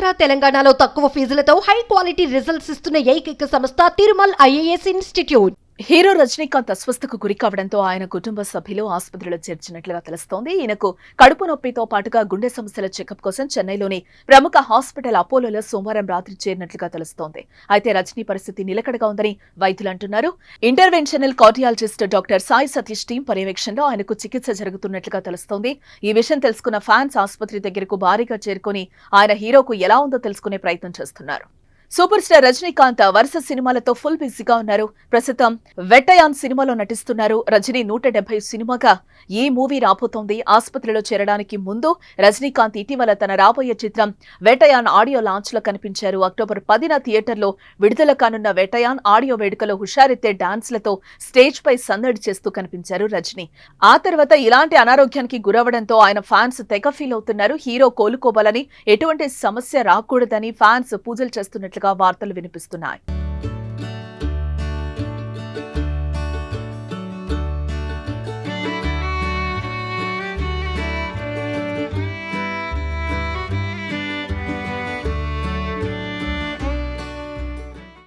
ఆంధ్ర తెలంగాణలో తక్కువ ఫీజులతో high quality results ఇస్తున్న ఏకైక సంస్థ Tirumal IAS institute. Hero Rajinikanth అస్వస్థకు గురి కావడంతో ఆయన కుటుంబ సభ్యులు ఆసుపత్రిలో చేర్చినట్లుగా తెలుస్తోంది. ఈయనకు కడుపు నొప్పితో పాటుగా గుండె సమస్యల చెకప్ కోసం చెన్నైలోని ప్రముఖ హాస్పిటల్ అపోలోలో సోమవారం రాత్రి చేరినట్లుగా తెలుస్తోంది. అయితే రజనీ పరిస్థితి నిలకడగా ఉందని వైద్యులు అంటున్నారు. Interventional cardiologist doctor Sai Satish team పర్యవేక్షణలో ఆయనకు చికిత్స జరుగుతున్నట్లుగా తెలుస్తోంది. ఈ విషయం తెలుసుకున్న ఫ్యాన్స్ ఆసుపత్రి దగ్గరకు భారీగా చేరుకుని ఆయన హీరోకు ఎలా ఉందో తెలుసుకునే ప్రయత్నం చేస్తున్నారు. సూపర్ స్టార్ రజనీకాంత్ వరుస సినిమాలతో ఫుల్ బిజీగా ఉన్నారు. ప్రస్తుతం వెట్టయాన్ సినిమాలో నటిస్తున్నారు. రజనీ 170 సినిమాగా ఈ మూవీ రాబోతోంది. ఆసుపత్రిలో చేరడానికి ముందు రజనీకాంత్ ఇటీవల తన రాబోయే చిత్రం వేటయాన్ ఆడియో లాంచ్ లో కనిపించారు. అక్టోబర్ 10న థియేటర్లో విడుదల కానున్న వేటయాన్ ఆడియో వేడుకలో హుషారెత్తే డాన్స్లతో స్టేజ్ పై సందడి చేస్తూ కనిపించారు రజనీ. ఆ తర్వాత ఇలాంటి అనారోగ్యానికి గురవడంతో ఆయన ఫ్యాన్స్ తెగ ఫీల్ అవుతున్నారు. హీరో కోలుకోవాలని, ఎటువంటి సమస్య రాకూడదని ఫ్యాన్స్ పూజలు చేస్తున్నట్లు వార్తలు వినిపిస్తున్నాయి.